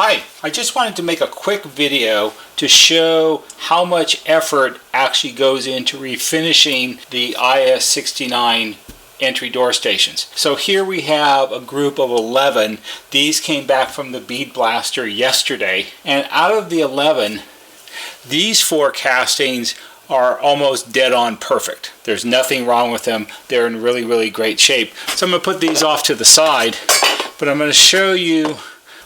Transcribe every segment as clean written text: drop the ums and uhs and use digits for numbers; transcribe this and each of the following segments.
Hi, I just wanted to make a quick video to show how much effort actually goes into refinishing the IS69 entry door stations. So here we have a group of 11. These came back from the bead blaster yesterday, and out of the 11, these 4 castings are almost dead on perfect. There's nothing wrong with them. They're in really great shape. So I'm going to put these off to the side, but I'm going to show you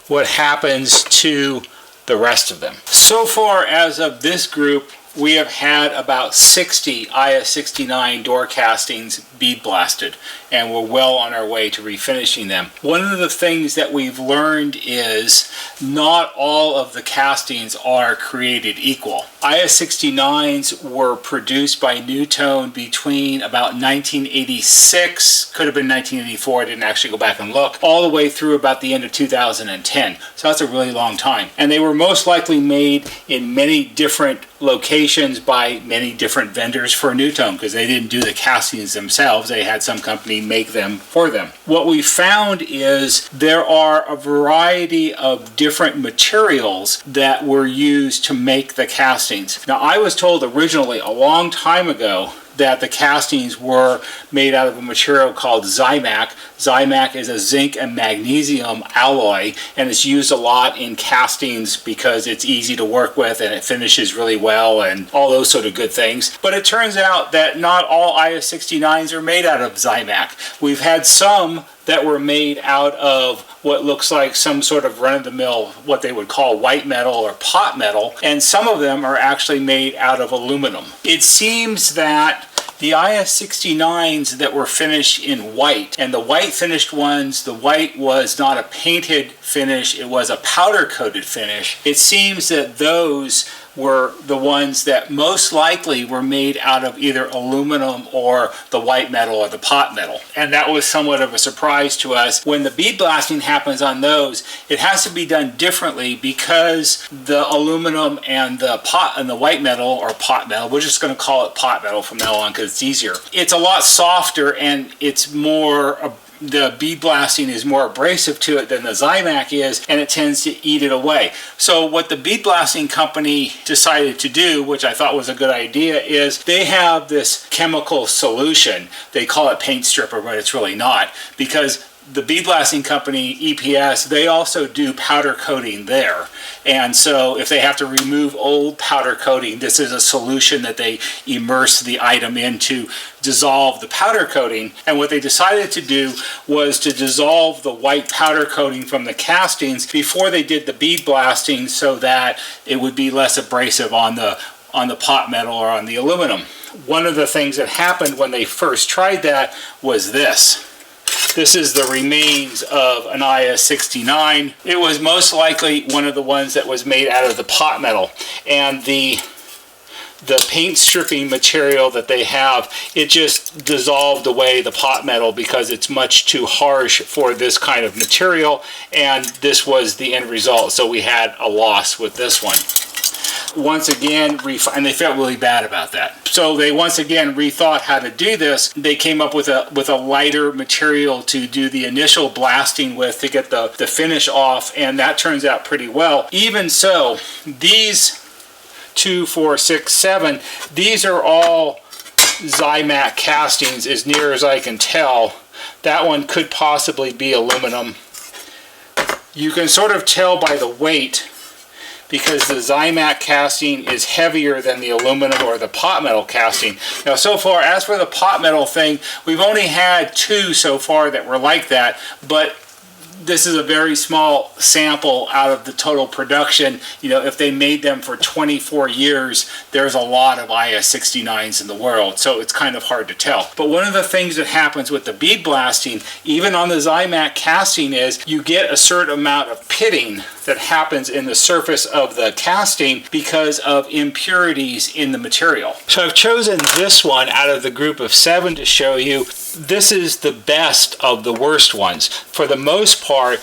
what happens to the rest of them. So far, as of this group, we have had about 60 IS69 door castings bead blasted, and we're well on our way to refinishing them. One of the things that we've learned is not all of the castings are created equal. IS69s were produced by NuTone between about 1986, could have been 1984, I didn't actually go back and look, all the way through about the end of 2010. So that's a really long time. And they were most likely made in many different locations by many different vendors for NuTone, because they didn't do the castings themselves. They had some company make them for them. What we found is there are a variety of different materials that were used to make the castings. Now, I was told originally a long time ago that the castings were made out of a material called Zymac. Zymac is a zinc and magnesium alloy, and it's used a lot in castings because it's easy to work with and it finishes really well and all those sort of good things. But it turns out that not all IS69s are made out of Zymac. We've had some that were made out of what looks like some sort of run-of-the-mill, what they would call white metal or pot metal, and some of them are actually made out of aluminum. It seems that the IS69s that were finished in white, and the white finished ones, the white was not a painted finish, it was a powder coated finish. It seems that those were the ones that most likely were made out of either aluminum or the white metal or the pot metal. And that was somewhat of a surprise to us. When the bead blasting happens on those, it has to be done differently because the aluminum and the white metal or pot metal, we're just going to call it pot metal from now on because it's easier. It's a lot softer and it's more the bead blasting is more abrasive to it than the Zymac is, and it tends to eat it away. So what the bead blasting company decided to do, which I thought was a good idea, is they have this chemical solution. They call it paint stripper, but it's really not, because the bead blasting company, EPS, they also do powder coating there. And so if they have to remove old powder coating, this is a solution that they immerse the item in to dissolve the powder coating. And what they decided to do was to dissolve the white powder coating from the castings before they did the bead blasting so that it would be less abrasive on the pot metal or on the aluminum. One of the things that happened when they first tried that was this. This is the remains of an IS69. It was most likely one of the ones that was made out of the pot metal. And the paint stripping material that they have, it just dissolved away the pot metal because it's much too harsh for this kind of material. And this was the end result. So we had a loss with this one. Once again, and they felt really bad about that. So they once again rethought how to do this. They came up with a lighter material to do the initial blasting with to get the finish off, and that turns out pretty well. Even so, these 2, 4, 6, 7, these are all Zymac castings as near as I can tell. That one could possibly be aluminum. You can sort of tell by the weight, because the Zymac casting is heavier than the aluminum or the pot metal casting. Now, so far, as for the pot metal thing, we've only had 2 so far that were like that, but this is a very small sample out of the total production. You know, if they made them for 24 years, there's a lot of IS69s in the world, so it's kind of hard to tell. But one of the things that happens with the bead blasting, even on the Zymac casting, is you get a certain amount of pitting that happens in the surface of the casting because of impurities in the material. So I've chosen this one out of the group of 7 to show you. This is the best of the worst ones. For the most part,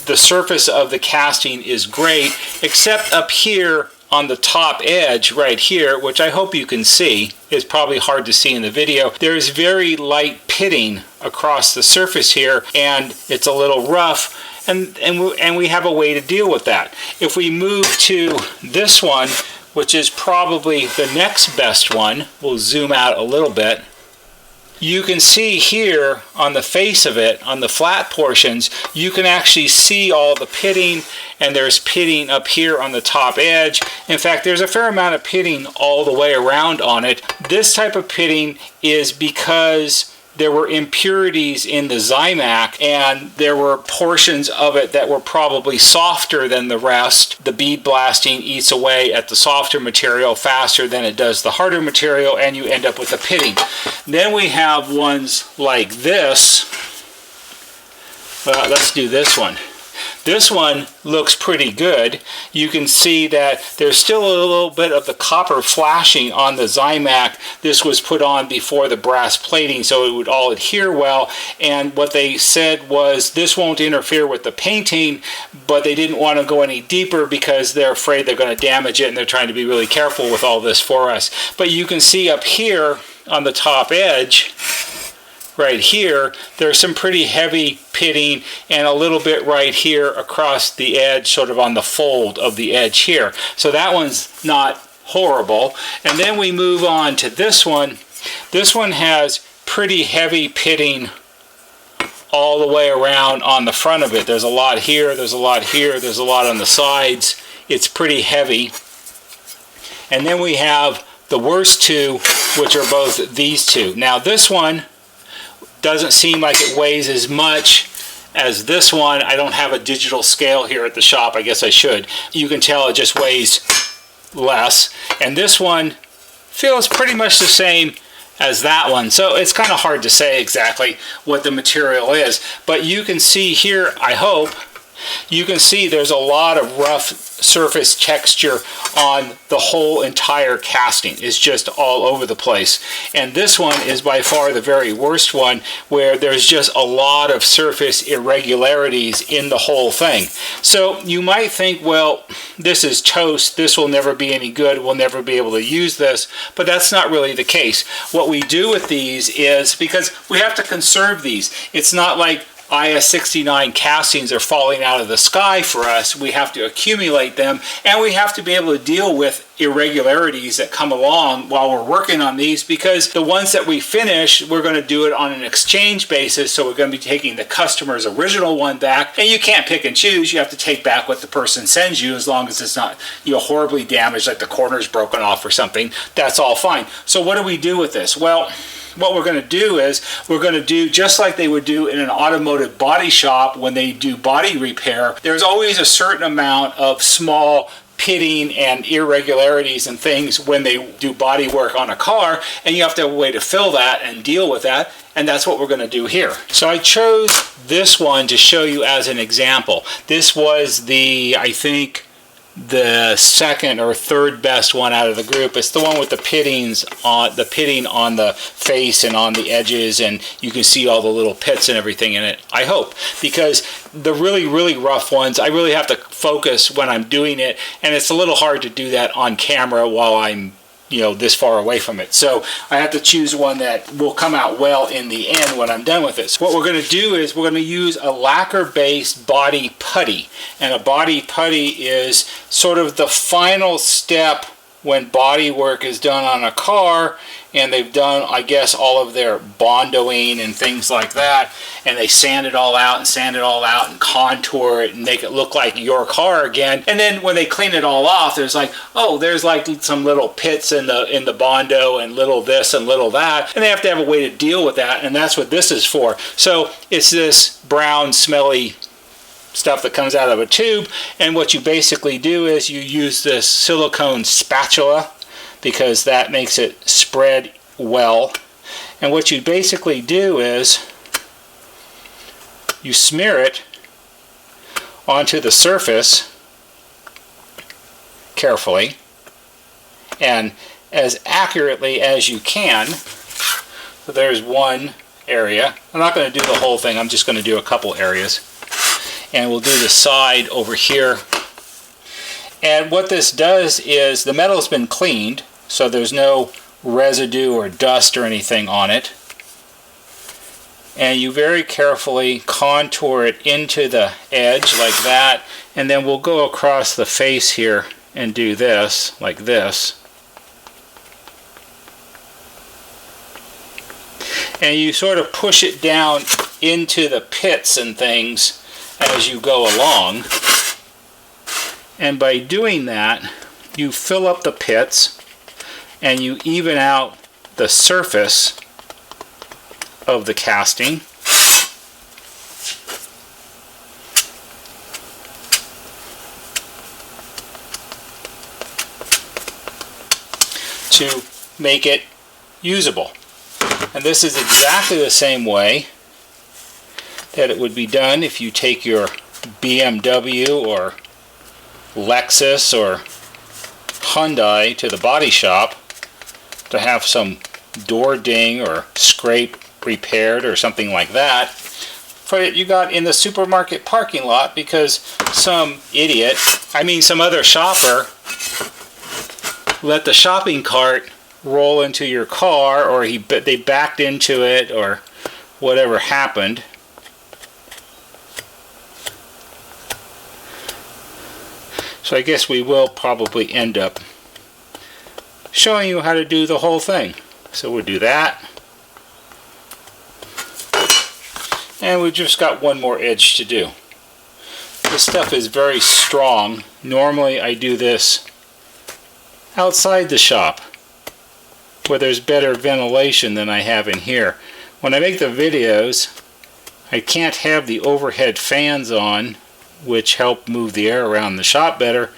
the surface of the casting is great, except up here on the top edge right here, which I hope you can see, is probably hard to see in the video. There's very light pitting across the surface here, and it's a little rough, and we have a way to deal with that. If we move to this one, which is probably the next best one, we'll zoom out a little bit. You can see here on the face of it, on the flat portions, you can actually see all the pitting, and there's pitting up here on the top edge. In fact, there's a fair amount of pitting all the way around on it. This type of pitting is because there were impurities in the Zymac, and there were portions of it that were probably softer than the rest. The bead blasting eats away at the softer material faster than it does the harder material, and you end up with a pitting. Then we have ones like this. Well, let's do this one. This one looks pretty good. You can see that there's still a little bit of the copper flashing on the Zymac. This was put on before the brass plating so it would all adhere well, and what they said was this won't interfere with the painting, but they didn't want to go any deeper because they're afraid they're going to damage it, and they're trying to be really careful with all this for us. But you can see up here on the top edge, right here, there's some pretty heavy pitting, and a little bit right here across the edge, sort of on the fold of the edge here. So that one's not horrible. And then we move on to this one. This one has pretty heavy pitting all the way around on the front of it. There's a lot here, there's a lot here, there's a lot on the sides. It's pretty heavy. And then we have the worst two, which are both these two. Now this one doesn't seem like it weighs as much as this one. I don't have a digital scale here at the shop. I guess I should. You can tell it just weighs less. And this one feels pretty much the same as that one. So it's kind of hard to say exactly what the material is. But you can see here, I hope, you can see there's a lot of rough surface texture on the whole entire casting. It's just all over the place. And this one is by far the very worst one, where there's just a lot of surface irregularities in the whole thing. So you might think, well, this is toast, this will never be any good, we'll never be able to use this, but that's not really the case. What we do with these is, because we have to conserve these, it's not like IS69 castings are falling out of the sky for us. We have to accumulate them, and we have to be able to deal with irregularities that come along while we're working on these, because the ones that we finish, we're going to do it on an exchange basis. So we're going to be taking the customer's original one back, and you can't pick and choose. You have to take back what the person sends you, as long as it's not, you know, horribly damaged, like the corner's broken off or something. That's all fine. So what do we do with this? Well, what we're going to do is we're going to do just like they would do in an automotive body shop when they do body repair. There's always a certain amount of small pitting and irregularities and things when they do body work on a car, and you have to have a way to fill that and deal with that, and that's what we're going to do here. So I chose this one to show you as an example. This was the, I think, the second or third best one out of the group. It's the one with the pitting on the face and on the edges, and you can see all the little pits and everything in it, I hope, because the really rough ones, I really have to focus when I'm doing it, and it's a little hard to do that on camera while I'm, you know, this far away from it. So I have to choose one that will come out well in the end when I'm done with this. What we're going to do is we're going to use a lacquer-based body putty. And a body putty is sort of the final step when body work is done on a car, and they've done, I guess, all of their bondoing and things like that, and they sand it all out and contour it and make it look like your car again. And then when they clean it all off, there's like, oh, there's like some little pits in the bondo and little this and little that, and they have to have a way to deal with that, and that's what this is for. So it's this brown, smelly stuff that comes out of a tube, and what you basically do is you use this silicone spatula, because that makes it spread well. And what you basically do is you smear it onto the surface carefully and as accurately as you can. So there's one area. I'm not going to do the whole thing, I'm just going to do a couple areas. And we'll do the side over here. And what this does is the metal's been cleaned, so there's no residue or dust or anything on it. And you very carefully contour it into the edge like that, and then we'll go across the face here and do this, like this. And you sort of push it down into the pits and things as you go along. And by doing that, you fill up the pits and you even out the surface of the casting. To make it usable. And this is exactly the same way that it would be done if you take your BMW or Lexus or Hyundai to the body shop to have some door ding or scrape repaired or something like that. But you got in the supermarket parking lot because some idiot, some other shopper, let the shopping cart roll into your car, or they backed into it, or whatever happened. So I guess we will probably end up showing you how to do the whole thing. So we'll do that. And we've just got one more edge to do. This stuff is very strong. Normally I do this outside the shop, where there's better ventilation than I have in here. When I make the videos, I can't have the overhead fans on, which help move the air around the shop better,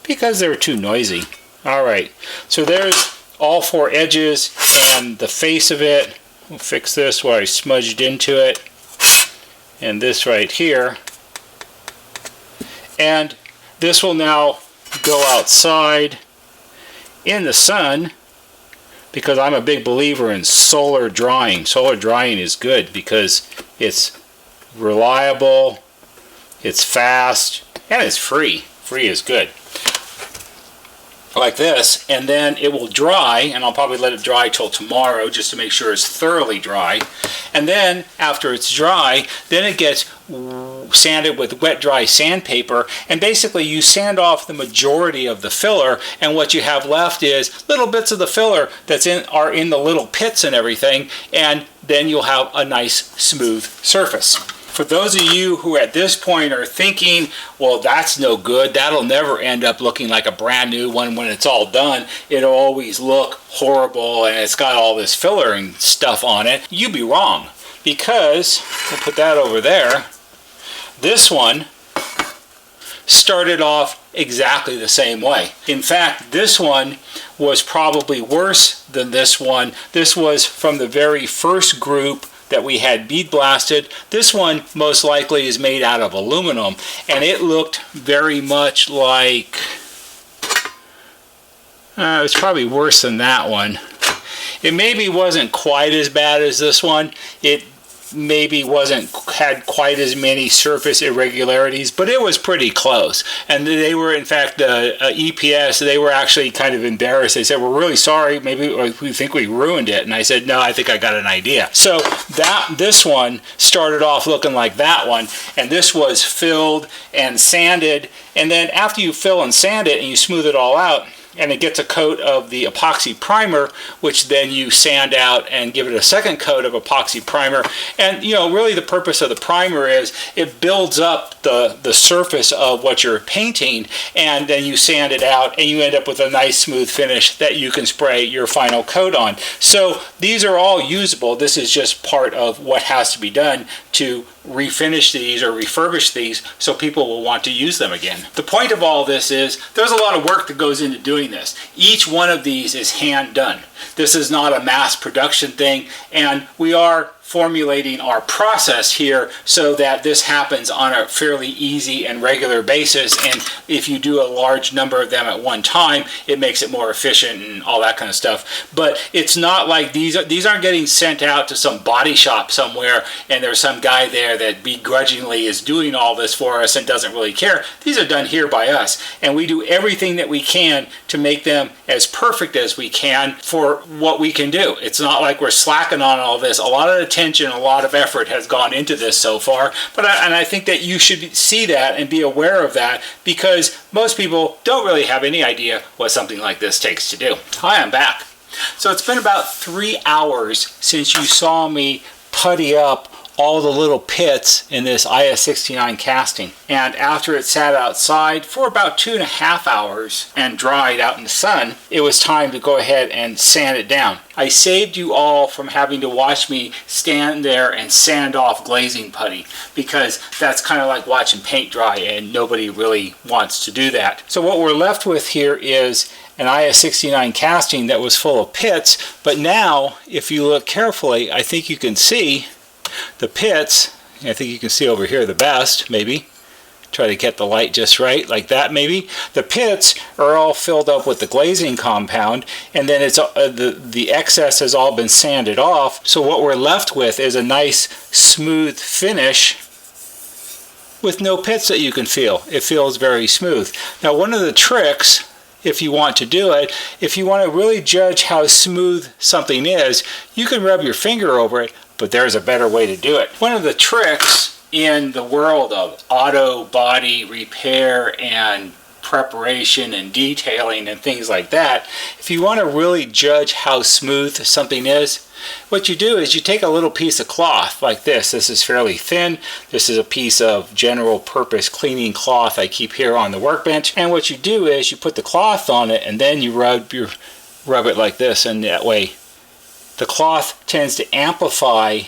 because they're too noisy. Alright, so there's all four edges and the face of it. We'll fix this where I smudged into it, and this right here. And this will now go outside in the sun, because I'm a big believer in solar drying. Solar drying is good because it's reliable, it's fast, and it's free. Free is good. Like this, and then it will dry, and I'll probably let it dry till tomorrow just to make sure it's thoroughly dry. And then after it's dry, then it gets sanded with wet dry sandpaper, and basically you sand off the majority of the filler, and what you have left is little bits of the filler are in the little pits and everything, and then you'll have a nice smooth surface. For those of you who at this point are thinking, well, that's no good, that'll never end up looking like a brand new one when it's all done, it'll always look horrible and it's got all this filler and stuff on it, you'd be wrong. Because, we'll put that over there, this one started off exactly the same way. In fact, this one was probably worse than this one. This was from the very first group that we had bead blasted. This one most likely is made out of aluminum, and it looked very much like it was probably worse than that one. It maybe wasn't quite as bad as this one. It maybe had quite as many surface irregularities, but it was pretty close. And they were, in fact, EPS, they were actually kind of embarrassed. They said, we're really sorry, maybe we think we ruined it. And I said, no, I think I got an idea. So this one started off looking like that one, and this was filled and sanded. And then after you fill and sand it and you smooth it all out, and it gets a coat of the epoxy primer, which then you sand out and give it a second coat of epoxy primer. And really the purpose of the primer is it builds up the surface of what you're painting, and then you sand it out and you end up with a nice smooth finish that you can spray your final coat on. So these are all usable. This is just part of what has to be done to refinish these or refurbish these so people will want to use them again. The point of all this is there's a lot of work that goes into doing this. Each one of these is hand done. This is not a mass production thing, and we are formulating our process here so that this happens on a fairly easy and regular basis, and if you do a large number of them at one time, it makes it more efficient and all that kind of stuff. But it's not like these aren't getting sent out to some body shop somewhere and there's some guy there that begrudgingly is doing all this for us and doesn't really care. These are done here by us, and we do everything that we can to make them as perfect as we can for what we can do. It's not like we're slacking on all this. A lot of attention, a lot of effort has gone into this so far, and I think that you should see that and be aware of that, because most people don't really have any idea what something like this takes to do. Hi, I'm back. So it's been about 3 hours since you saw me putty up all the little pits in this IS69 casting, and after it sat outside for about 2.5 hours and dried out in the sun, it was time to go ahead and sand it down. I saved you all from having to watch me stand there and sand off glazing putty, because that's kind of like watching paint dry, and nobody really wants to do that. So what we're left with here is an IS69 casting that was full of pits, but now if you look carefully, I think you can see the pits. I think you can see over here the best, maybe. Try to get the light just right, like that maybe. The pits are all filled up with the glazing compound, and then it's the excess has all been sanded off. So what we're left with is a nice smooth finish with no pits that you can feel. It feels very smooth. Now, one of the tricks, if you want to do it, if you want to really judge how smooth something is, you can rub your finger over it, but there's a better way to do it. One of the tricks in the world of auto body repair and preparation and detailing and things like that, if you want to really judge how smooth something is, what you do is you take a little piece of cloth like this. This is fairly thin. This is a piece of general purpose cleaning cloth I keep here on the workbench, and what you do is you put the cloth on it and then you rub it like this, and that way the cloth tends to amplify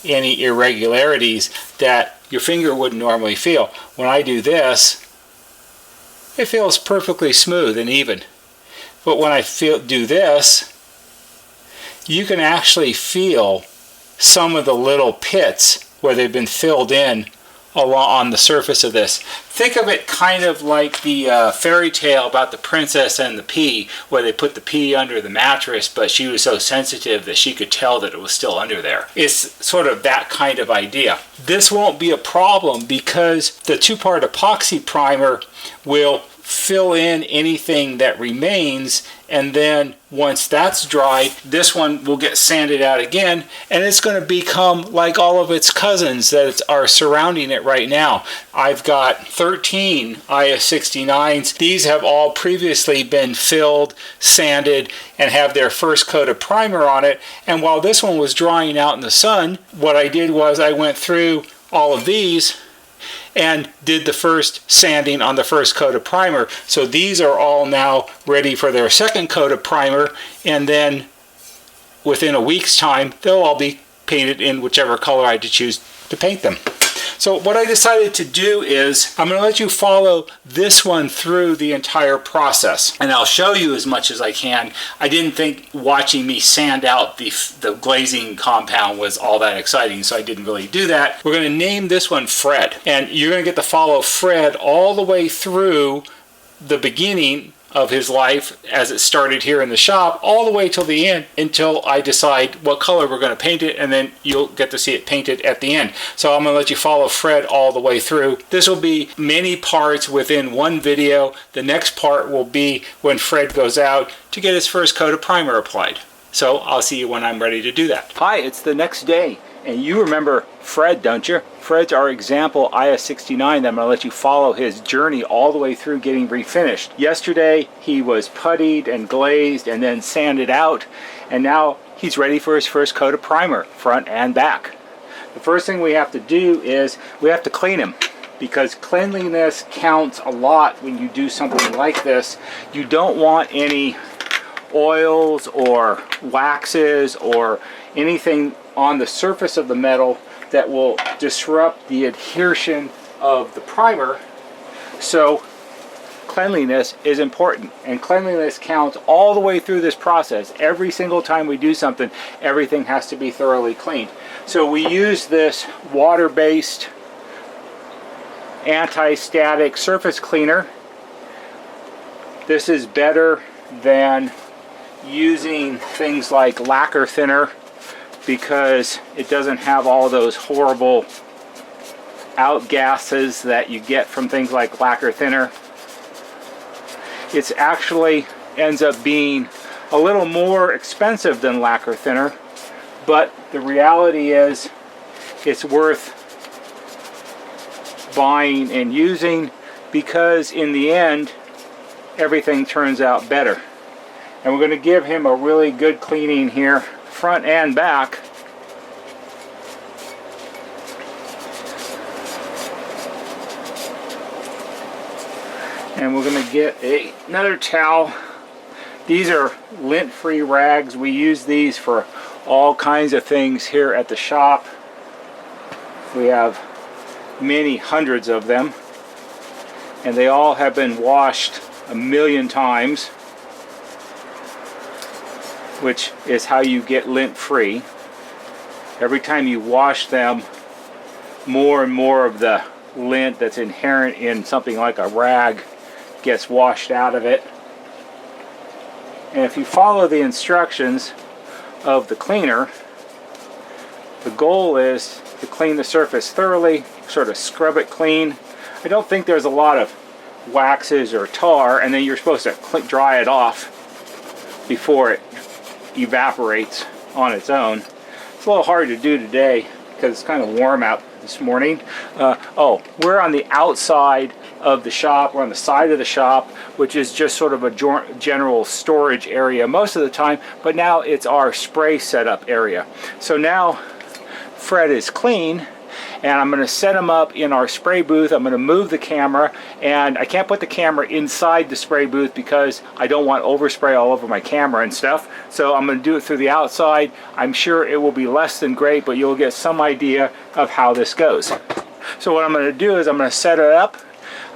any irregularities that your finger wouldn't normally feel. When I do this, it feels perfectly smooth and even. But when I do this, you can actually feel some of the little pits where they've been filled in on the surface of this. Think of it kind of like the fairy tale about the princess and the pea, where they put the pea under the mattress, but she was so sensitive that she could tell that it was still under there. It's sort of that kind of idea. This won't be a problem because the two-part epoxy primer will fill in anything that remains, and then once that's dried, this one will get sanded out again, and it's going to become like all of its cousins that are surrounding it right now. I've got 13 IS69s. These have all previously been filled, sanded, and have their first coat of primer on it, and while this one was drying out in the sun, what I did was I went through all of these and did the first sanding on the first coat of primer. So these are all now ready for their second coat of primer, and then within a week's time they'll all be painted in whichever color I choose to paint them. So what I decided to do is I'm going to let you follow this one through the entire process, and I'll show you as much as I can. I didn't think watching me sand out the glazing compound was all that exciting, so I didn't really do that. We're going to name this one Fred, and you're going to get to follow Fred all the way through the beginning of his life as it started here in the shop, all the way till the end, until I decide what color we're going to paint it, and then you'll get to see it painted at the end. So I'm going to let you follow Fred all the way through. This will be many parts within one video. The next part will be when Fred goes out to get his first coat of primer applied. So I'll see you when I'm ready to do that. Hi, it's the next day, and you remember Fred, don't you? Fred's our example IS69 that I'm going to let you follow his journey all the way through getting refinished. Yesterday he was puttied and glazed and then sanded out, and now he's ready for his first coat of primer, front and back. The first thing we have to do is we have to clean him, because cleanliness counts a lot when you do something like this. You don't want any oils or waxes or anything on the surface of the metal that will disrupt the adhesion of the primer. So cleanliness is important, and cleanliness counts all the way through this process. Every single time we do something, everything has to be thoroughly cleaned. So we use this water-based anti-static surface cleaner. This is better than using things like lacquer thinner because it doesn't have all those horrible outgases that you get from things like lacquer thinner. It actually ends up being a little more expensive than lacquer thinner, but the reality is it's worth buying and using because in the end everything turns out better. And we're going to give him a really good cleaning here, front and back. And we're going to get another towel. These are lint-free rags. We use these for all kinds of things here at the shop. We have many hundreds of them, and they all have been washed a million times, which is how you get lint-free. Every time you wash them, more and more of the lint that's inherent in something like a rag gets washed out of it. And if you follow the instructions of the cleaner, the goal is to clean the surface thoroughly, sort of scrub it clean. I don't think there's a lot of waxes or tar, and then you're supposed to dry it off before it evaporates on its own. It's a little hard to do today because it's kind of warm out this morning. We're on the outside of the shop. We're on the side of the shop, which is just sort of a general storage area most of the time, but now it's our spray setup area. So now Fred is clean, and I'm going to set him up in our spray booth. I'm going to move the camera, and I can't put the camera inside the spray booth because I don't want overspray all over my camera and stuff. So I'm going to do it through the outside. I'm sure it will be less than great, but you'll get some idea of how this goes. So what I'm going to do is I'm going to set it up.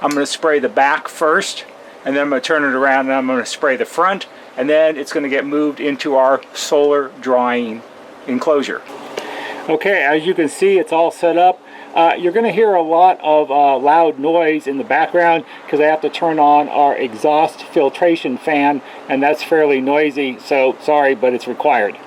I'm going to spray the back first, and then I'm going to turn it around and I'm going to spray the front, and then it's going to get moved into our solar drying enclosure. Okay, as you can see, it's all set up. You're going to hear a lot of loud noise in the background because I have to turn on our exhaust filtration fan, and that's fairly noisy, so sorry, but it's required.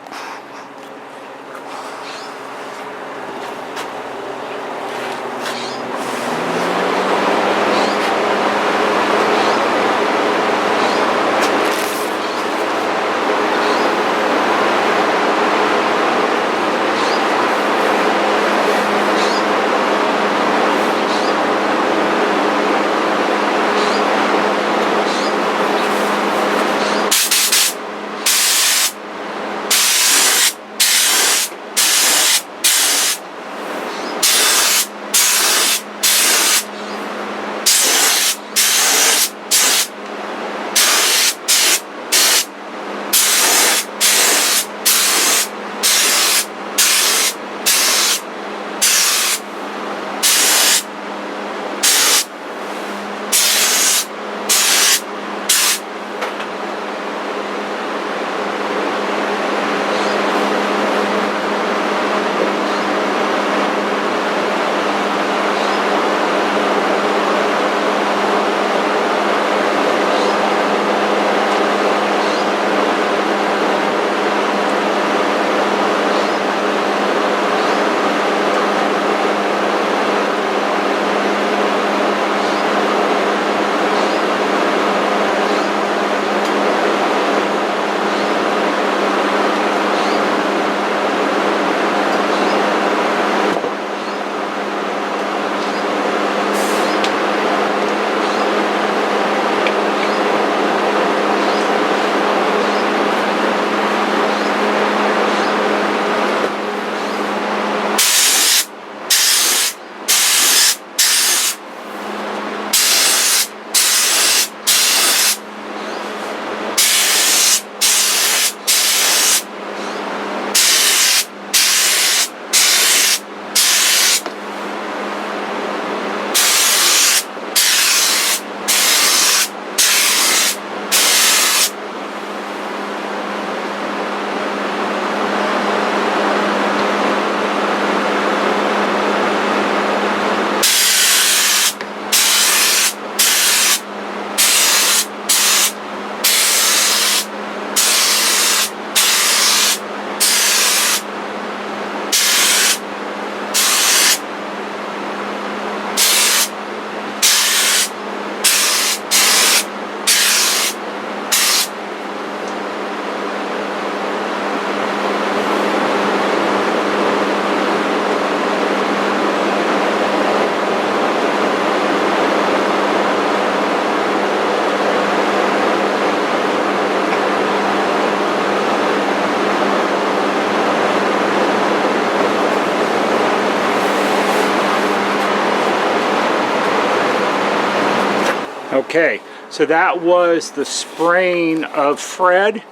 Okay, so that was the spraying of Fred,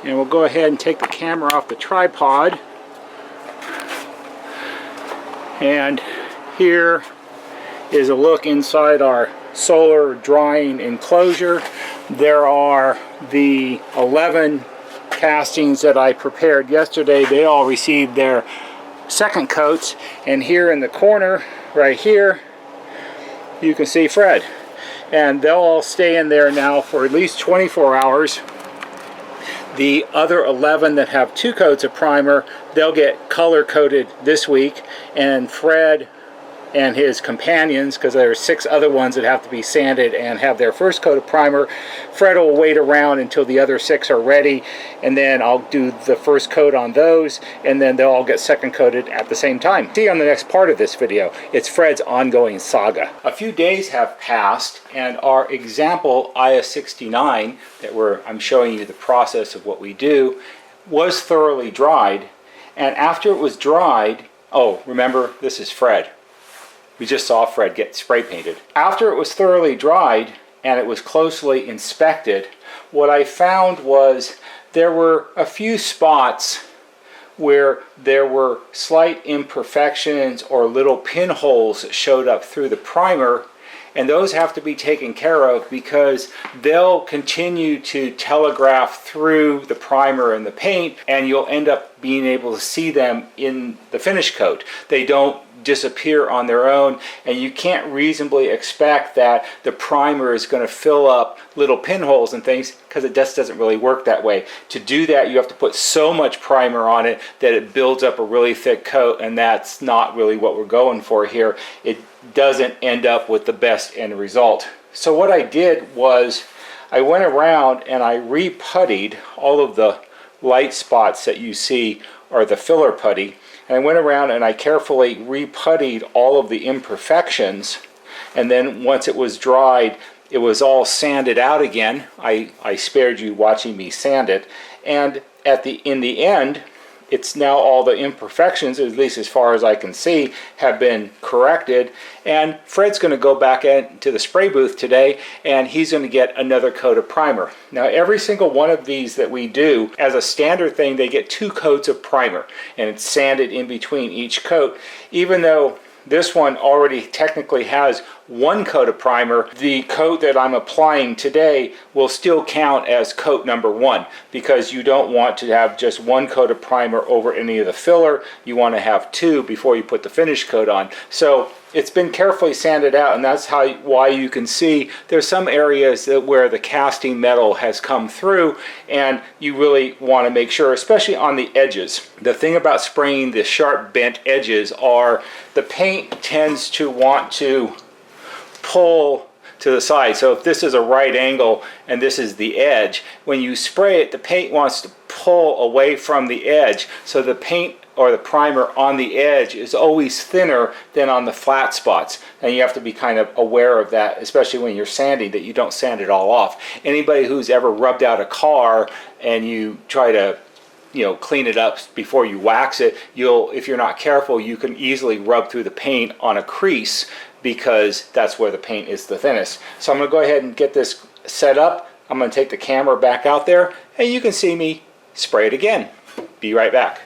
and we'll go ahead and take the camera off the tripod. And here is a look inside our solar drying enclosure. There are the 11 castings that I prepared yesterday. They all received their second coats, and here in the corner right here you can see Fred, and they'll all stay in there now for at least 24 hours. The other 11 that have 2 coats of primer, they'll get color coated this week, and Fred and his companions, because there are 6 other ones that have to be sanded and have their first coat of primer, Fred will wait around until the other 6 are ready, and then I'll do the first coat on those, and then they'll all get second coated at the same time. See you on the next part of this video. It's Fred's ongoing saga. A few days have passed, and our example IS69 that I'm showing you the process of what we do was thoroughly dried, and after it was dried, oh, remember, this is Fred. We just saw Fred get spray painted. After it was thoroughly dried and it was closely inspected, what I found was there were a few spots where there were slight imperfections or little pinholes that showed up through the primer, and those have to be taken care of because they'll continue to telegraph through the primer and the paint, and you'll end up being able to see them in the finish coat. They don't disappear on their own, and you can't reasonably expect that the primer is going to fill up little pinholes and things, because it just doesn't really work that way. To do that, you have to put so much primer on it that it builds up a really thick coat, and that's not really what we're going for here. It doesn't end up with the best end result. So what I did was I went around and I re-puttied all of the light spots that you see are the filler putty, and I went around and I carefully re-puttied all of the imperfections, and then once it was dried, it was all sanded out again. I spared you watching me sand it, and in the end, it's now all the imperfections, at least as far as I can see, have been corrected. And Fred's going to go back into the spray booth today, and he's going to get another coat of primer. Now, every single one of these that we do, as a standard thing, they get 2 coats of primer, and it's sanded in between each coat. Even though this one already technically has 1 coat of primer, the coat that I'm applying today will still count as coat number 1, because you don't want to have just 1 coat of primer over any of the filler. You want to have 2 before you put the finish coat on. So it's been carefully sanded out, and that's why you can see there's some areas where the casting metal has come through, and you really want to make sure, especially on the edges. The thing about spraying the sharp bent edges are the paint tends to want to pull to the side. So if this is a right angle and this is the edge, when you spray it, the paint wants to pull away from the edge, so the paint or the primer on the edge is always thinner than on the flat spots, and you have to be kind of aware of that, especially when you're sanding, that you don't sand it all off. Anybody who's ever rubbed out a car and you try to clean it up before you wax it, if you're not careful, you can easily rub through the paint on a crease, because that's where the paint is the thinnest. So I'm going to go ahead and get this set up. I'm going to take the camera back out there, and you can see me spray it again. Be right back.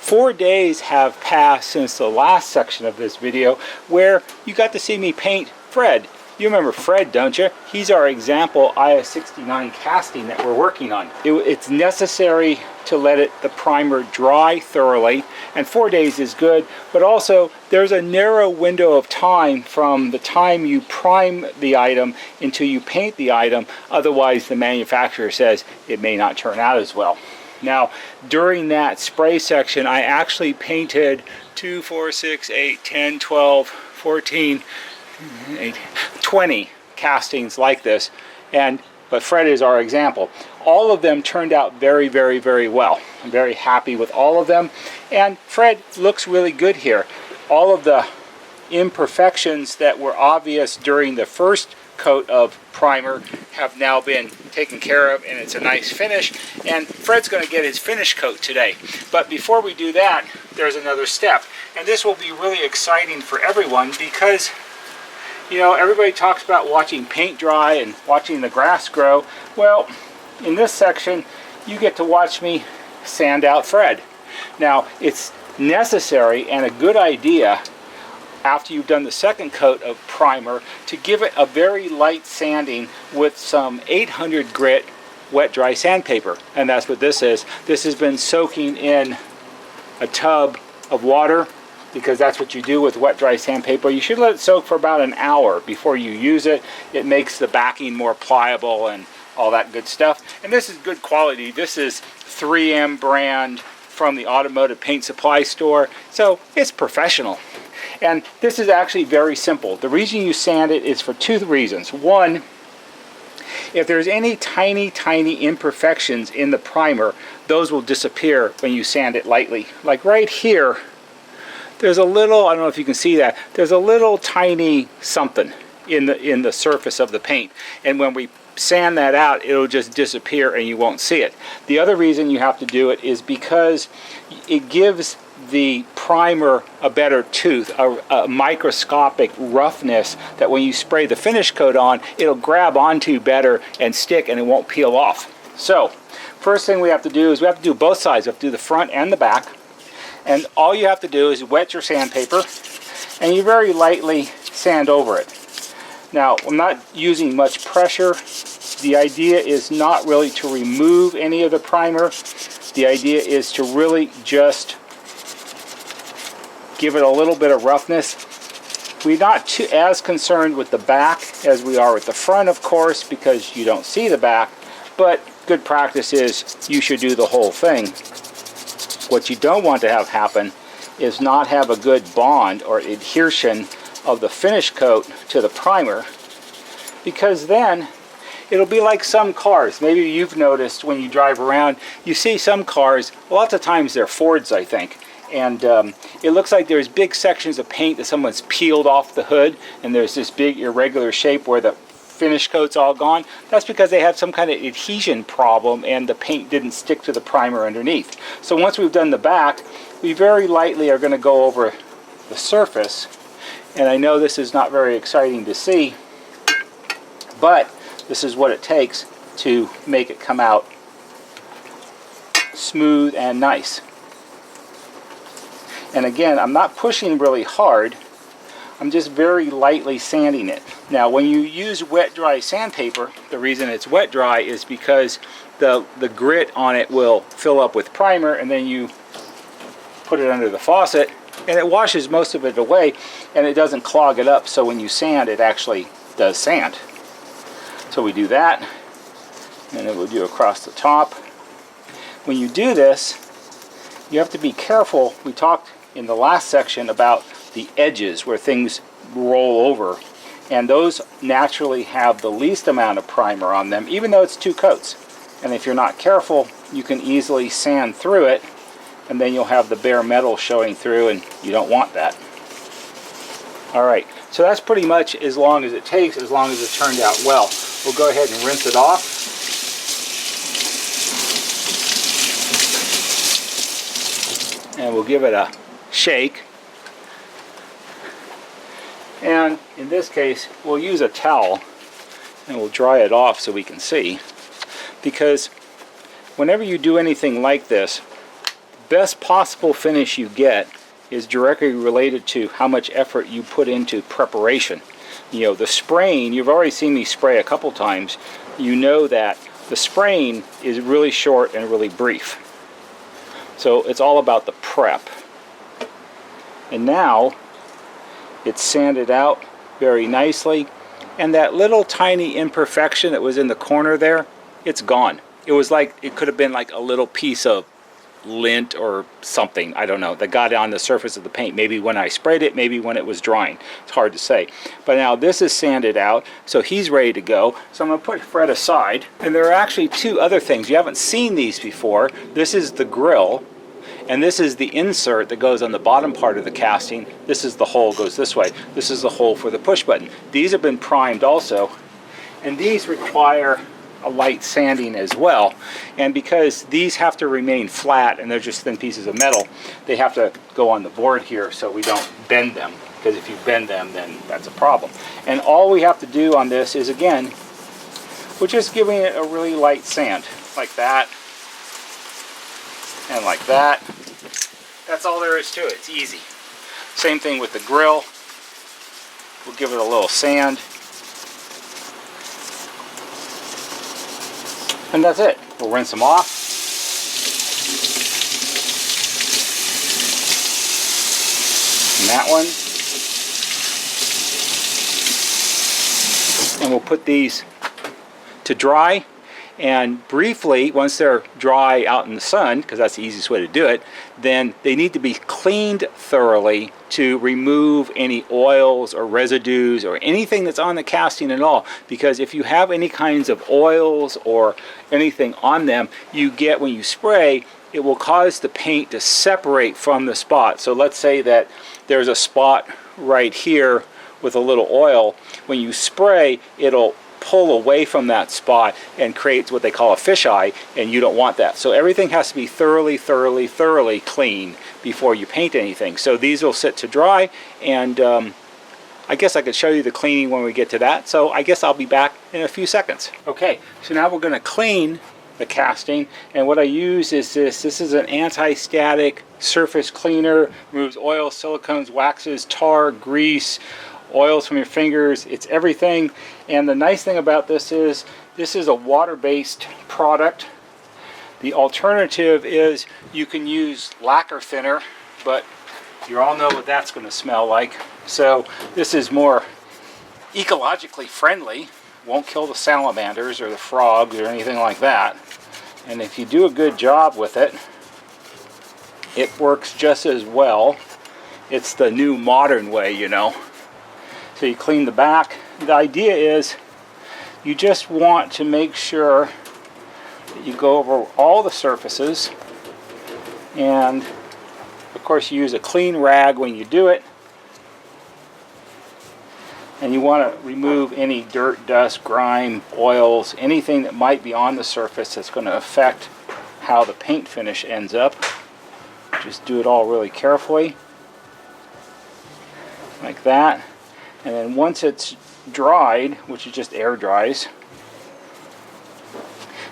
4 days have passed since the last section of this video where you got to see me paint Fred. You remember Fred, don't you? He's our example IS69 casting that we're working on. It's necessary to let the primer dry thoroughly, and 4 days is good, but also there's a narrow window of time from the time you prime the item until you paint the item, otherwise the manufacturer says it may not turn out as well. Now, during that spray section, I actually painted 2, 4, 6, 8, 10, 12, 14, 20 castings like this, but Fred is our example. All of them turned out very, very, very well. I'm very happy with all of them, and Fred looks really good here. All of the imperfections that were obvious during the first coat of primer have now been taken care of, and it's a nice finish, and Fred's going to get his finish coat today. But before we do that, there's another step, and this will be really exciting for everyone because, you know, everybody talks about watching paint dry and watching the grass grow. Well, in this section, you get to watch me sand out Fred. Now, it's necessary and a good idea after you've done the second coat of primer to give it a very light sanding with some 800 grit wet dry sandpaper. And that's what this is. This has been soaking in a tub of water, because that's what you do with wet dry sandpaper. You should let it soak for about an hour before you use it. It makes the backing more pliable and all that good stuff. And this is good quality. This is 3M brand from the automotive paint supply store, so it's professional. And this is actually very simple. The reason you sand it is for two reasons. One, if there's any tiny imperfections in the primer, those will disappear when you sand it lightly. Like right here, there's a little, I don't know if you can see that, there's a little tiny something in the surface of the paint. And when we sand that out, it'll just disappear and you won't see it. The other reason you have to do it is because it gives the primer a better tooth, a microscopic roughness that when you spray the finish coat on, it'll grab onto better and stick and it won't peel off. So, first thing we have to do is we have to do both sides. We have to do the front and the back. And all you have to do is wet your sandpaper and you very lightly sand over it. Now, I'm not using much pressure. The idea is not really to remove any of the primer. The idea is to really just give it a little bit of roughness. We're not as concerned with the back as we are with the front, of course, because you don't see the back, but good practice is you should do the whole thing. What you don't want to have happen is not have a good bond or adhesion of the finish coat to the primer, because then it'll be like some cars. Maybe you've noticed when you drive around, you see some cars, lots of times they're Fords, I think, and it looks like there's big sections of paint that someone's peeled off the hood, and there's this big irregular shape where the finish coat's all gone. That's because they had some kind of adhesion problem and the paint didn't stick to the primer underneath. So once we've done the back, we very lightly are going to go over the surface. And I know this is not very exciting to see, but this is what it takes to make it come out smooth and nice. And again, I'm not pushing really hard. I'm just very lightly sanding it. Now, when you use wet dry sandpaper, the reason it's wet dry is because the grit on it will fill up with primer, and then you put it under the faucet and it washes most of it away and it doesn't clog it up, so when you sand, it actually does sand. So we do that, and then we'll do across the top. When you do this, you have to be careful. We talked in the last section about the edges where things roll over, and those naturally have the least amount of primer on them, even though it's 2 coats. And if you're not careful, you can easily sand through it, and then you'll have the bare metal showing through, and you don't want that. Alright, so that's pretty much as long as it takes, as long as it turned out well. We'll go ahead and rinse it off. And we'll give it a shake. And in this case, we'll use a towel and we'll dry it off so we can see. Because whenever you do anything like this, best possible finish you get is directly related to how much effort you put into preparation. You know, the spraying, you've already seen me spray a couple times. You know that the spraying is really short and really brief. So it's all about the prep. And now it's sanded out very nicely, and that little tiny imperfection that was in the corner there, it's gone. It was like, it could have been like a little piece of lint or something, I don't know, that got on the surface of the paint. Maybe when I sprayed it, maybe when it was drying. It's hard to say. But now this is sanded out, so he's ready to go. So I'm going to put Fred aside. And there are actually two other things. You haven't seen these before. This is the grill, and this is the insert that goes on the bottom part of the casting. This is the hole, goes this way. This is the hole for the push button. These have been primed also, and these require a light sanding as well. And because these have to remain flat and they're just thin pieces of metal, they have to go on the board here so we don't bend them, because if you bend them, then that's a problem. And all we have to do on this is, again, we're just giving it a really light sand, like that and like that. That's all there is to it. It's easy. Same thing with the grill. We'll give it a little sand. And that's it. We'll rinse them off. And that one. And we'll put these to dry. And briefly, once they're dry out in the sun, because that's the easiest way to do it, then they need to be cleaned thoroughly to remove any oils or residues or anything that's on the casting at all. Because if you have any kinds of oils or anything on them, you get, when you spray, it will cause the paint to separate from the spot. So let's say that there's a spot right here with a little oil. When you spray, it'll pull away from that spot and creates what they call a fisheye, and you don't want that. So everything has to be thoroughly clean before you paint anything. So these will sit to dry, and I guess I could show you the cleaning when we get to that. So I guess I'll be back in a few seconds. Okay, so now we're going to clean the casting, and what I use is this. This is an anti-static surface cleaner. Removes oil, silicones, waxes, tar, grease, oils from your fingers. It's everything. And the nice thing about this is a water-based product. The alternative is you can use lacquer thinner, but you all know what that's going to smell like. So this is more ecologically friendly. Won't kill the salamanders or the frogs or anything like that. And if you do a good job with it, it works just as well. It's the new modern way, you know. So you clean the back. The idea is you just want to make sure that you go over all the surfaces, and of course you use a clean rag when you do it, and you want to remove any dirt, dust, grime, oils, anything that might be on the surface that's going to affect how the paint finish ends up. Just do it all really carefully, like that. And then once it's dried, which is just air dries,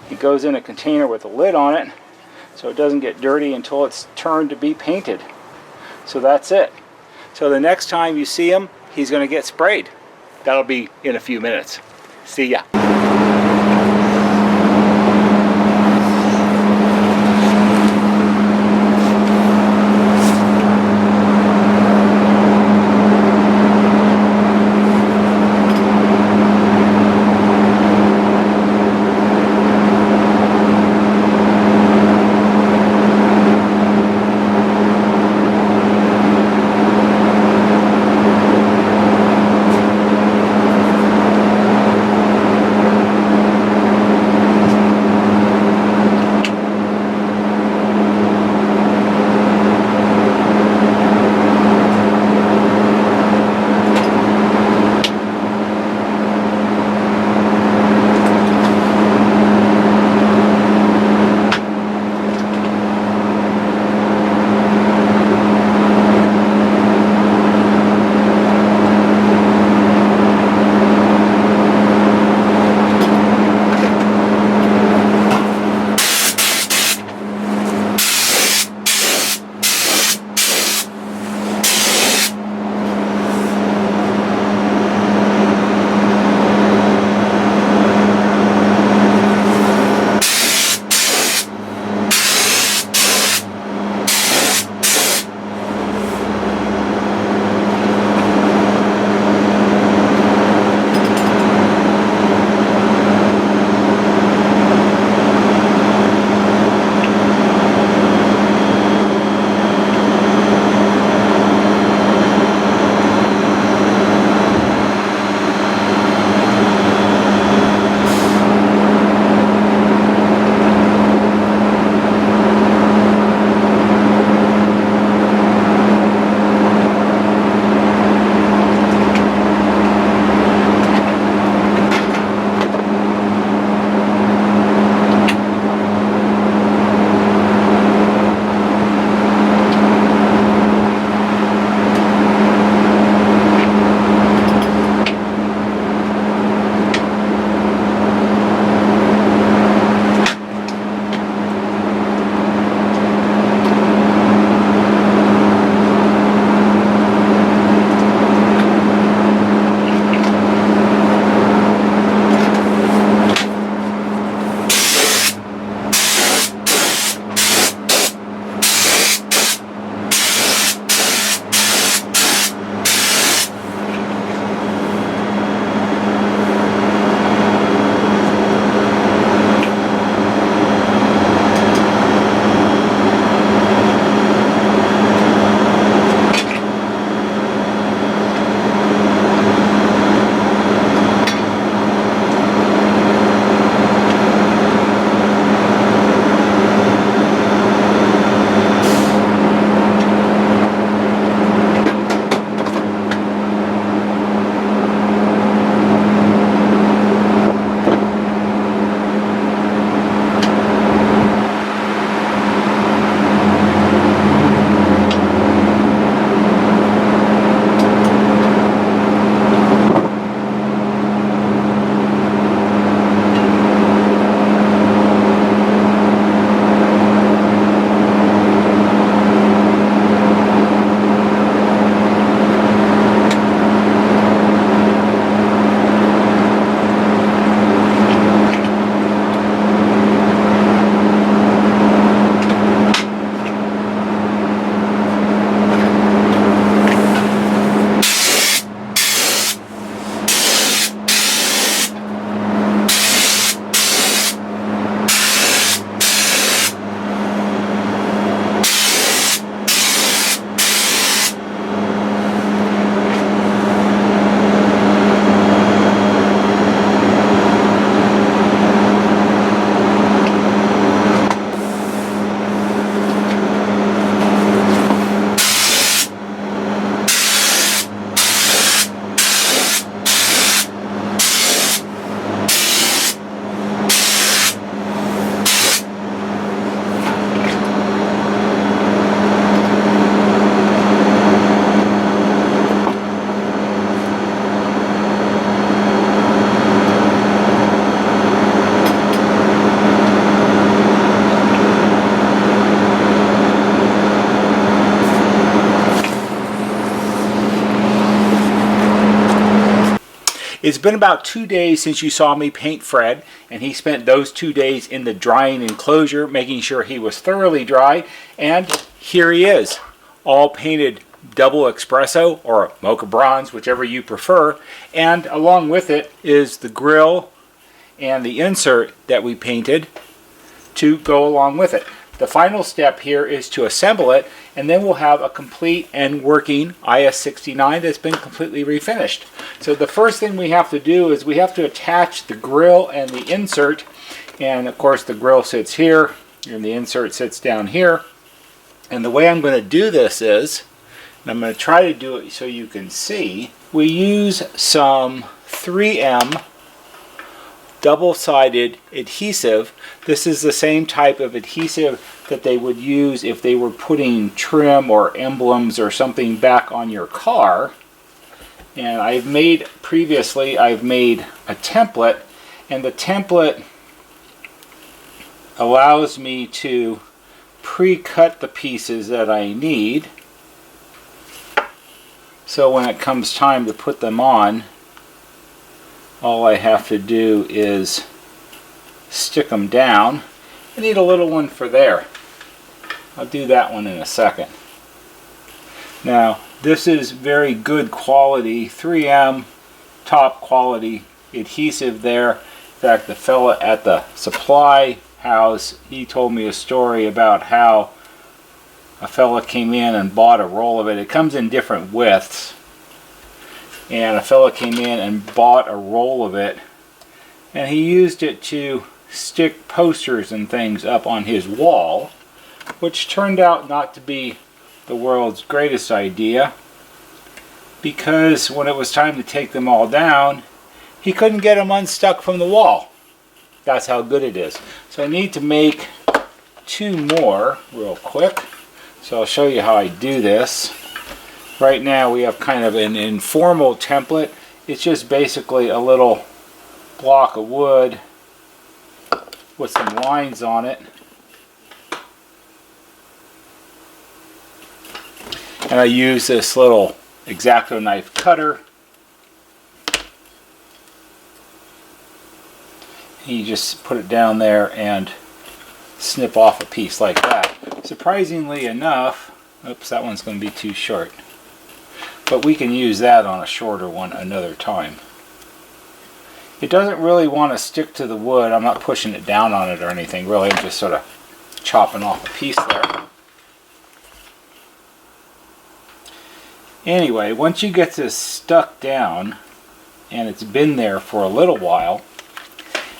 it goes in a container with a lid on it so it doesn't get dirty until it's turned to be painted. So that's it. So the next time you see him, he's going to get sprayed. That'll be in a few minutes. See ya. It's been about 2 days since you saw me paint Fred, and he spent those 2 days in the drying enclosure making sure he was thoroughly dry, and here he is, all painted Double-Espresso or Mocha-Bronze, whichever you prefer, and along with it is the grill and the insert that we painted to go along with it. The final step here is to assemble it, and then we'll have a complete and working IS69 that's been completely refinished. So the first thing we have to do is we have to attach the grill and the insert, and of course the grill sits here and the insert sits down here. And the way I'm going to do this is, and I'm going to try to do it so you can see, we use some 3M double-sided adhesive. This is the same type of adhesive that they would use if they were putting trim or emblems or something back on your car. And previously I've made a template, and the template allows me to pre-cut the pieces that I need, so when it comes time to put them on, all I have to do is stick them down. I need a little one for there. I'll do that one in a second. Now, this is very good quality 3M top quality adhesive there. In fact, the fella at the supply house, he told me a story about how a fella came in and bought a roll of it. It comes in different widths. And a fella came in and bought a roll of it, and he used it to stick posters and things up on his wall, which turned out not to be the world's greatest idea, because when it was time to take them all down, he couldn't get them unstuck from the wall. That's how good it is. So I need to make 2 more real quick. So I'll show you how I do this. Right now we have kind of an informal template. It's just basically a little block of wood with some lines on it. And I use this little X-Acto knife cutter. You just put it down there and snip off a piece like that. Surprisingly enough, oops, that one's going to be too short. But we can use that on a shorter one another time. It doesn't really want to stick to the wood. I'm not pushing it down on it or anything. Really, I'm just sort of chopping off a piece there. Anyway, once you get this stuck down, and it's been there for a little while,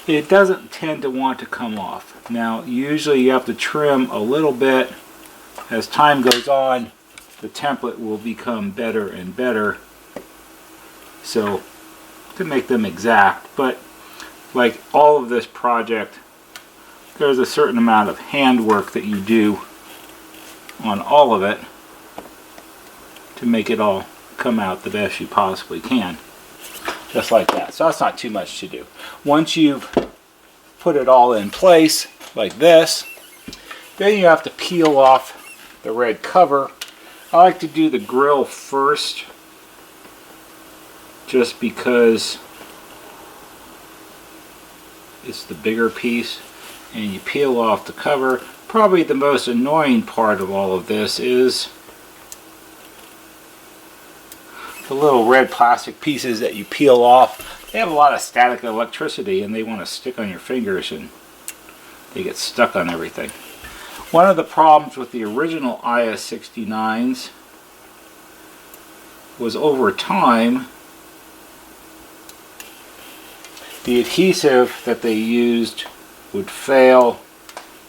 it doesn't tend to want to come off. Now, usually you have to trim a little bit. As time goes on, the template will become better and better, so to make them exact. But like all of this project, there's a certain amount of handwork that you do on all of it to make it all come out the best you possibly can, just like that. So that's not too much to do. Once you've put it all in place like this, then you have to peel off the red cover. I like to do the grill first, just because it's the bigger piece, and you peel off the cover. Probably the most annoying part of all of this is the little red plastic pieces that you peel off. They have a lot of static electricity, and they want to stick on your fingers, and they get stuck on everything. One of the problems with the original IS69s was, over time, the adhesive that they used would fail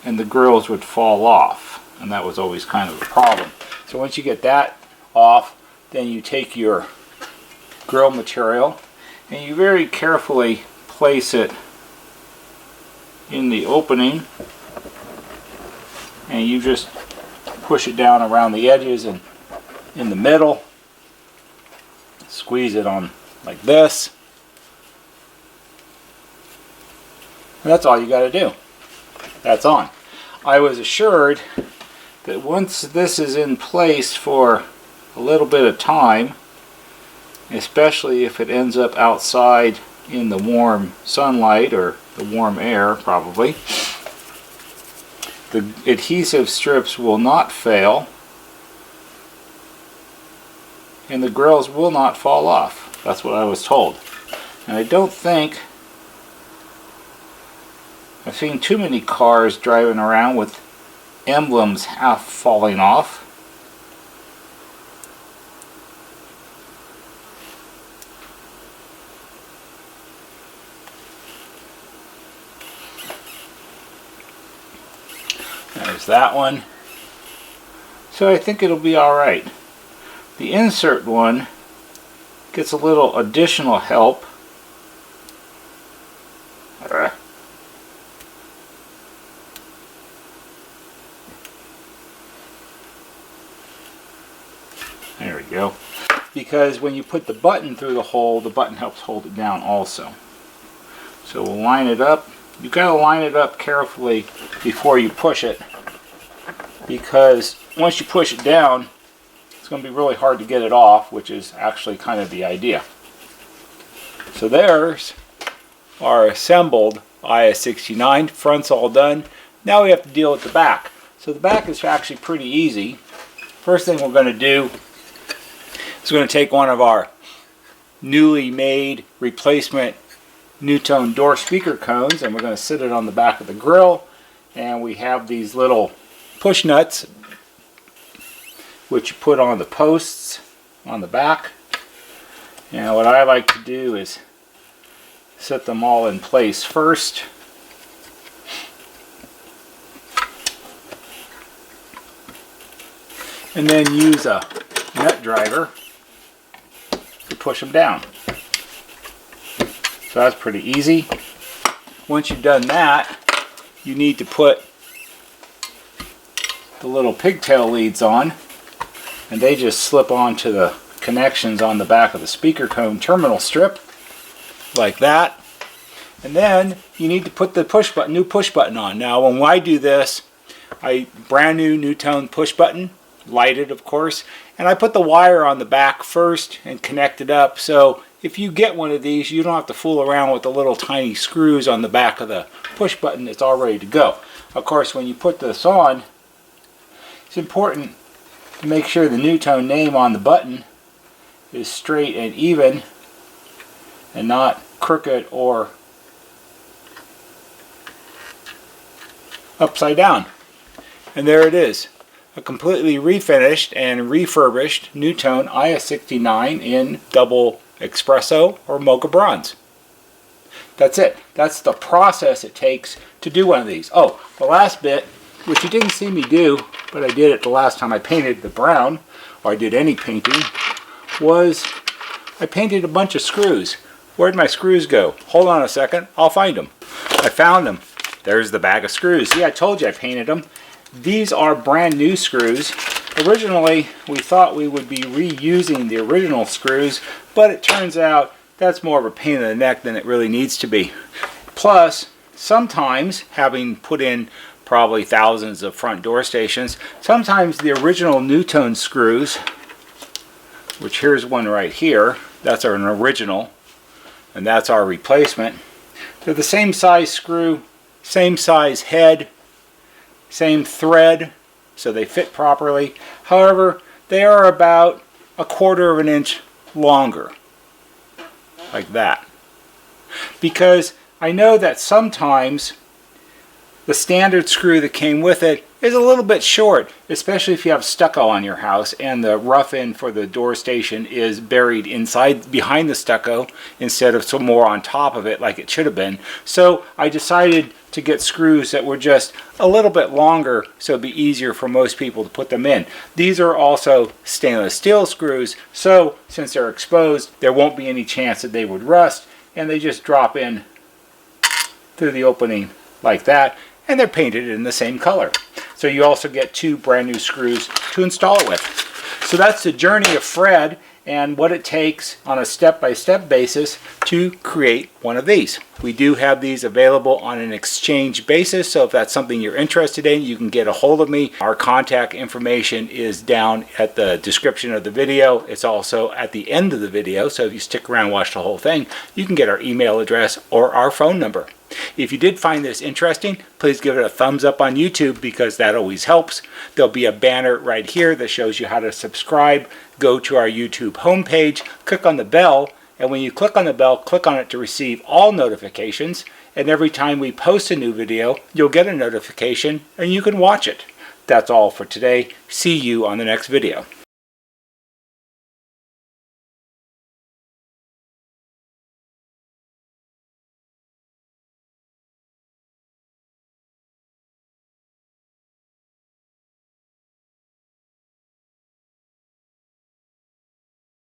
and the grills would fall off, and that was always kind of a problem. So once you get that off, then you take your grill material and you very carefully place it in the opening, and you just push it down around the edges and in the middle, squeeze it on like this, and that's all you got to do. That's on. I was assured that once this is in place for a little bit of time, especially if it ends up outside in the warm sunlight or the warm air probably. The adhesive strips will not fail and the grills will not fall off. That's what I was told. And I don't think I've seen too many cars driving around with emblems half falling off. There's that one. So I think it'll be alright. The insert one gets a little additional help. There we go. Because when you put the button through the hole, the button helps hold it down also. So we'll line it up. You've got to line it up carefully before you push it, because once you push it down, it's going to be really hard to get it off, which is actually kind of the idea. So there's our assembled IS69. Front's all done. Now we have to deal with the back. So the back is actually pretty easy. First thing we're going to do is we're going to take one of our newly made replacement NuTone door speaker cones, and we're going to sit it on the back of the grill. And we have these little push nuts which you put on the posts on the back. And what I like to do is set them all in place first. And then use a nut driver to push them down. So that's pretty easy. Once you've done that, you need to put the little pigtail leads on, and they just slip onto the connections on the back of the speaker cone terminal strip like that. And then you need to put the push button, new push button on. Now when I do this, brand new NuTone push button, lighted of course, and I put the wire on the back first and connect it up. So if you get one of these, you don't have to fool around with the little tiny screws on the back of the push button. It's all ready to go. Of course, when you put this on, it's important to make sure the NuTone name on the button is straight and even and not crooked or upside down. And there it is, a completely refinished and refurbished NuTone IS69 in Double-Espresso or Mocha-Bronze. That's it. That's the process it takes to do one of these. Oh, the last bit, which you didn't see me do, but I did it the last time I painted the brown, or I did any painting, was I painted a bunch of screws. Where'd my screws go? Hold on a second, I'll find them. I found them. There's the bag of screws. See, I told you I painted them. These are brand new screws. Originally, we thought we would be reusing the original screws, but it turns out that's more of a pain in the neck than it really needs to be. Plus, sometimes, having put in probably thousands of front door stations, sometimes the original NuTone screws, which here's one right here, that's an original, and that's our replacement. They're the same size screw, same size head, same thread, so they fit properly. However, they are about 1/4 of an inch longer, like that. Because I know that sometimes the standard screw that came with it is a little bit short, especially if you have stucco on your house and the rough end for the door station is buried inside behind the stucco instead of some more on top of it like it should have been. So I decided to get screws that were just a little bit longer so it'd be easier for most people to put them in. These are also stainless steel screws, so since they're exposed, there won't be any chance that they would rust, and they just drop in through the opening like that, and they're painted in the same color. So you also get 2 brand new screws to install it with. So that's the journey of Fred, and what it takes on a step-by-step basis to create one of these. We do have these available on an exchange basis, so if that's something you're interested in, you can get a hold of me. Our contact information is down at the description of the video. It's also at the end of the video, so if you stick around and watch the whole thing, you can get our email address or our phone number. If you did find this interesting, please give it a thumbs up on YouTube because that always helps. There'll be a banner right here that shows you how to subscribe. Go to our YouTube homepage, click on the bell, and when you click on the bell, click on it to receive all notifications. And every time we post a new video, you'll get a notification and you can watch it. That's all for today. See you on the next video.